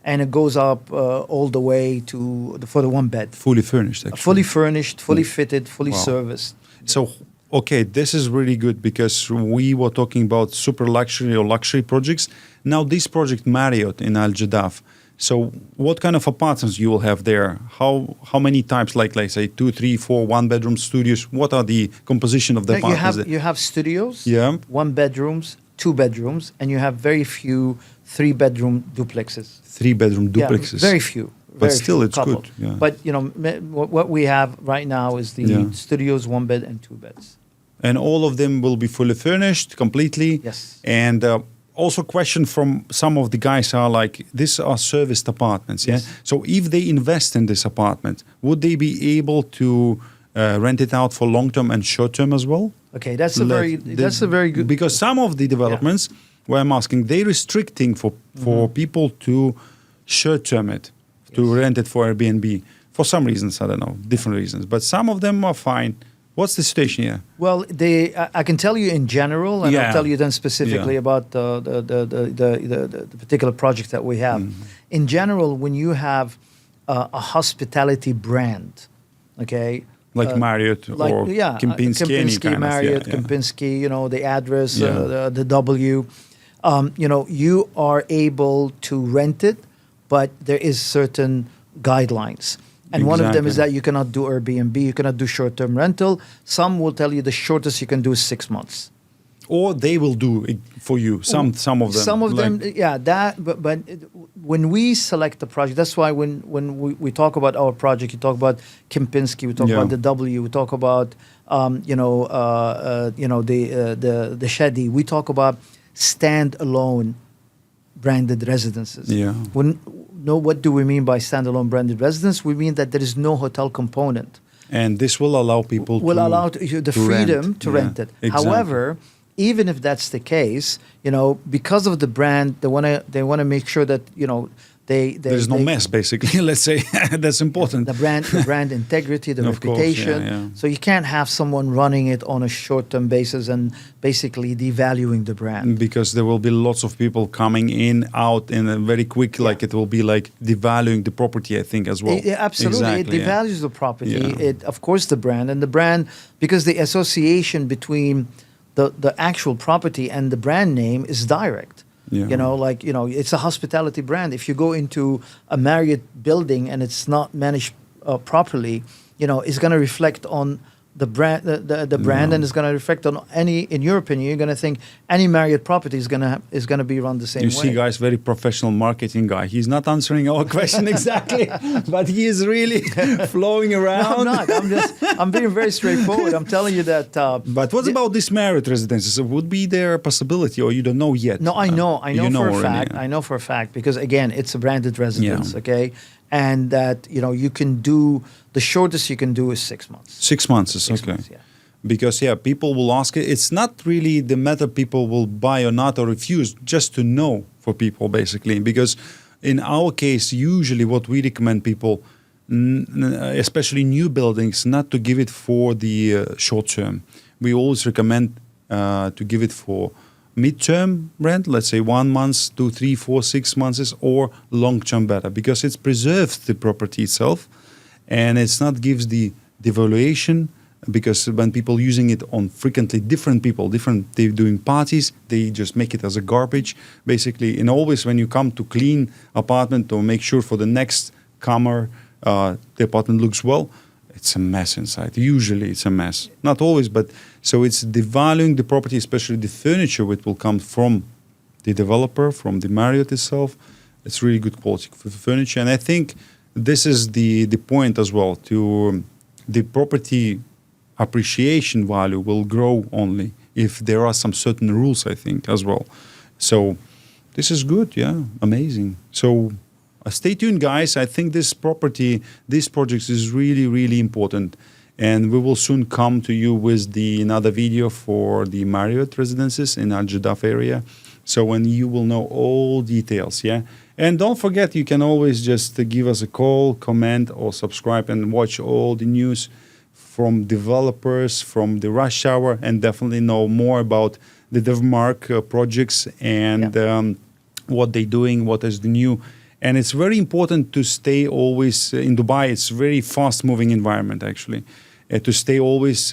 And it goes up all the way for the one bed. Fully furnished, actually. Fully furnished, fully fitted, fully serviced. So, okay, this is really good because we were talking about super luxury or luxury projects. Now, this project Marriott in Al Jadaf. So, what kind of apartments you will have there? How many types, like say 2, 3, 4, 1 bedroom studios? What are the composition of the apartments? You have studios, 1 bedrooms, 2 bedrooms, and you have very few 3-bedroom duplexes. 3-bedroom duplexes. Yeah, very few. But still, it's good. Yeah. But what we have right now is the studios, 1 bed and 2 beds. And all of them will be fully furnished completely. Yes. And also, question from some of the guys are like, these are serviced apartments. Yeah. Yes. So if they invest in this apartment, would they be able to rent it out for long term and short term as well? Okay, that's a very good. Because some of the developments, where I'm asking, they're restricting for people to short term it. To rent it for Airbnb for some reasons, I don't know, different reasons. But some of them are fine. What's the situation here? Well, I can tell you in general, and I'll tell you then specifically about the particular project that we have. In general, when you have a hospitality brand, okay, like Marriott or Kempinski, any kind Marriott, of, Kempinski, the address, the W, you are able to rent it. But there is certain guidelines. And one of them is that you cannot do Airbnb, you cannot do short-term rental. Some will tell you the shortest you can do is 6 months. Or they will do it for you, some of them. Some of them, but when we select the project, that's why when we talk about our project, you talk about Kempinski, we talk about the W, we talk about, the Chedi, we talk about standalone branded residences. What do we mean by standalone branded residence? We mean that there is no hotel component. And this will allow people the freedom to rent it. Exactly. However, even if that's the case, because of the brand, they want to make sure that there's no mess, basically. Let's say that's important. The brand integrity, the reputation. So you can't have someone running it on a short-term basis and basically devaluing the brand. Because there will be lots of people coming in, out, in a very quick. Like it will be like devaluing the property, I think, as well. Absolutely, exactly, it devalues the property. It, of course, the brand, because the association between the actual property and the brand name is direct. It's a hospitality brand. If you go into a Marriott building and it's not managed properly, it's going to reflect on the brand, the brand, and it's going to reflect on in your opinion, you're going to think any Marriott property is going to be run the same way. You see, guys, very professional marketing guy. He's not answering our question exactly, but he is really flowing around. No, I'm not. I'm being very straightforward. I'm telling you that. But what about this Marriott residences? Would be there a possibility, or you don't know yet? No, I know for a fact. I know for a fact because again, it's a branded residence. Okay. and that you can do the shortest you can do is 6 months. 6 months is 6 okay. months, yeah. Because people will ask it. It's not really the matter people will buy or not or refuse, just to know for people basically. Because in our case, usually what we recommend people, especially new buildings, not to give it for the short term. We always recommend to give it for mid-term rent, let's say 1 month, 2, 3, 4, 6 months, or long-term better, because it preserves the property itself, and it's not gives the devaluation. Because when people using it on frequently they're doing parties, they just make it as a garbage, basically. And always when you come to clean apartment or make sure for the next comer, the apartment looks well, it's a mess inside. Usually it's a mess. Not always, but so it's devaluing the property, especially the furniture, which will come from the developer, from the Marriott itself. It's really good quality for the furniture. And I think this is the point as well, to the property appreciation value will grow only if there are some certain rules, I think, as well. So this is good, amazing. So stay tuned, guys. I think this project is really, really important. And we will soon come to you with another video for the Marriott residences in Al Jadaf area. So when you will know all details, And don't forget, you can always just give us a call, comment, or subscribe and watch all the news from developers, from the rush hour, and definitely know more about the Devmark projects and what they're doing, what is the new. And it's very important to stay always in Dubai. It's a very fast-moving environment, actually, to stay always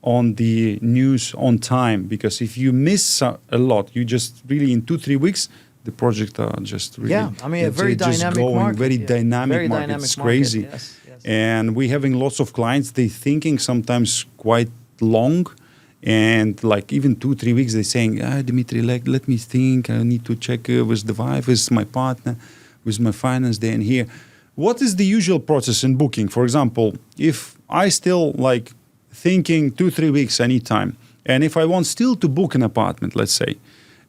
on the news on time. Because if you miss a lot, you just really in 2-3 weeks, the project are just really a very dynamic market. Very dynamic market. It's crazy. Yes. And we're having lots of clients, they're thinking sometimes quite long, and like even 2-3 weeks, they're saying, Dimitri, let me think, I need to check with the wife, with my partner, with my finance there and here. What is the usual process in booking? For example, if I still thinking 2-3 weeks, I need time. And if I want still to book an apartment, let's say,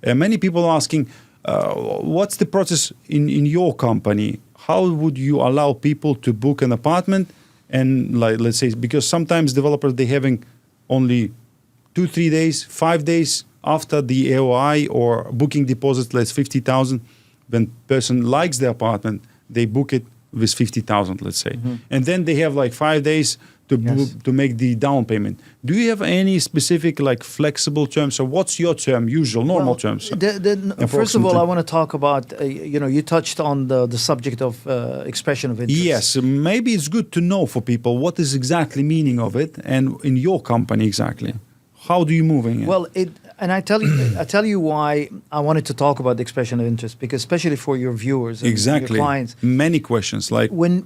many people are asking, what's the process in your company? How would you allow people to book an apartment? And let's say, because sometimes developers, they're having only 2-3 days, 5 days after the AOI or booking deposit, let's 50,000. When person likes the apartment, they book it with 50,000, let's say. Mm-hmm. And then they have 5 days to make the down payment. Do you have any specific flexible terms? So what's your term, normal terms? First of all, I want to talk about, you touched on the subject of expression of interest. Yes, maybe it's good to know for people what is exactly meaning of it, and in your company exactly. How do you move in it? Well, and I tell you why I wanted to talk about the expression of interest, because especially for your viewers and your clients, many questions when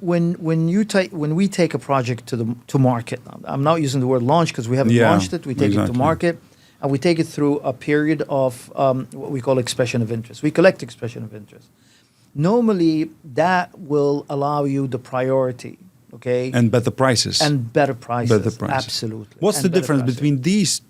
we take a project to market. I'm not using the word launch because we haven't launched it. We take it to market, and we take it through a period of what we call expression of interest. We collect expression of interest. Normally, that will allow you the priority. Okay. And better prices. Absolutely. What's the difference between these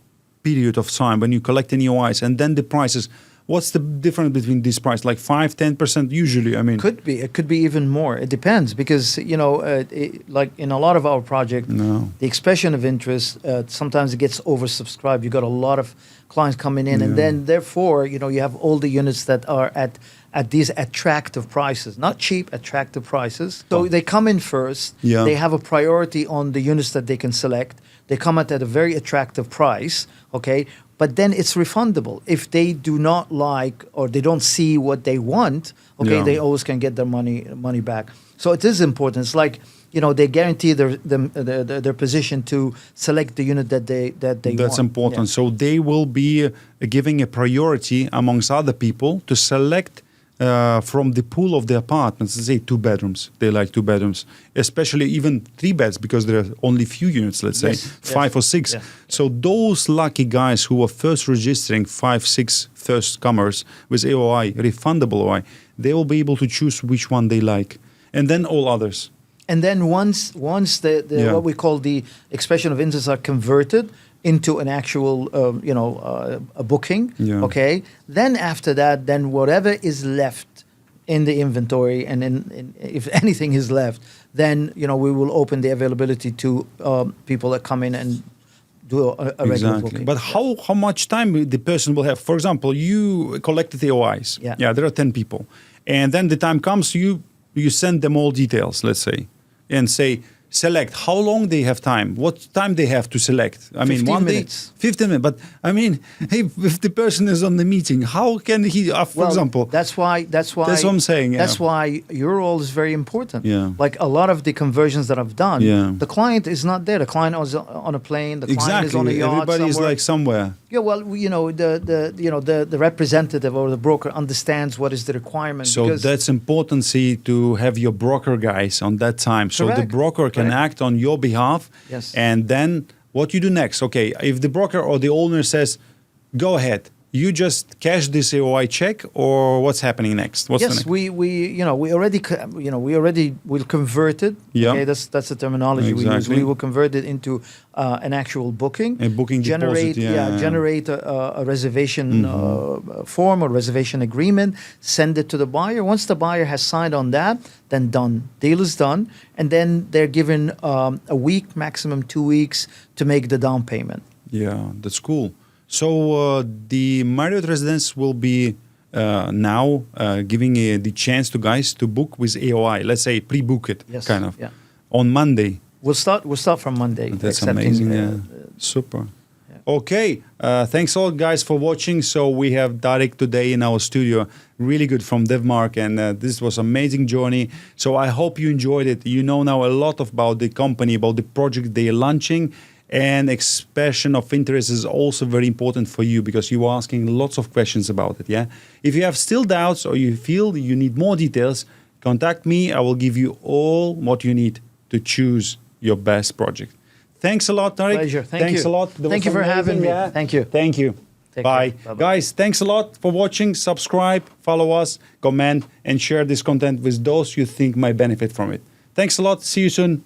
period of time when you collect EOIs and then the prices? What's the difference between these prices? 5-10% usually, I mean. It could be even more. It depends, because like in a lot of our projects, the expression of interest sometimes it gets oversubscribed. You got a lot of clients coming in, and then therefore you have all the units that are at these attractive prices, not cheap, attractive prices. So they come in first. They have a priority on the units that they can select. They come at a very attractive price, okay? But then it's refundable. If they do not like or they don't see what they want, okay, they always can get their money back. So it is important. It's like, they guarantee their position to select the unit that they want. That's important. Yeah. So they will be giving a priority amongst other people to select from the pool of the apartments. Let's say 2 bedrooms. They like 2 bedrooms, especially even 3 beds, because there are only few units, let's say 5 or 6. Yeah. So those lucky guys who are first registering 5-6 first comers with AOI, refundable AOI, they will be able to choose which one they like, and then all others. And then once the what we call the expression of interest are converted into an actual, a booking, okay? Then after that, then whatever is left in the inventory, and if anything is left, then we will open the availability to people that come in and do a regular booking. But how much time the person will have? For example, you collected the OIs. Yeah, there are 10 people. And then the time comes, you send them all details, let's say, and say, select how long they have time, what time they have to select. I mean, 15 minutes. 15 minutes. But I mean, if the person is on the meeting, how can he, for example? That's what I'm saying. That's why your role is very important. Yeah. Like a lot of the conversions that I've done, yeah. the client is not there. The client is on a plane. The client is on a yacht. Everybody somewhere. is like somewhere. Yeah, well, the representative or the broker understands what is the requirement. So that's important to have your broker guys on that time. So the broker can act on your behalf. Yes. And then what you do next? Okay, if the broker or the owner says, go ahead, you just cash this AOI check, or what's happening next? What's the next? we already will convert it. Yeah. Okay, that's the terminology we use. We will convert it into an actual booking. A booking generate, deposit. Generate a reservation form or reservation agreement. Send it to the buyer. Once the buyer has signed on that, then done. Deal is done, and then they're given a week, maximum 2 weeks, to make the down payment. Yeah, that's cool. So the Marriott residence will be now giving the chance to guys to book with AOI. Let's say pre-book it, kind of. Yeah. On Monday. We'll start from Monday. That's amazing. Super. Yeah. Okay. Thanks a lot, guys, for watching. So we have Tariq today in our studio. Really good from Devmark, and this was amazing journey. So I hope you enjoyed it. You know now a lot about the company, about the project they are launching. And expression of interest is also very important for you because you are asking lots of questions about it. Yeah. If you have still doubts or you feel you need more details, contact me. I will give you all what you need to choose your best project. Thanks a lot, Tariq. Pleasure. Thanks a lot. Thank you for having me. Yeah. Thank you. Thank you. Bye. Guys, thanks a lot for watching. Subscribe, follow us, comment, and share this content with those you think might benefit from it. Thanks a lot. See you soon.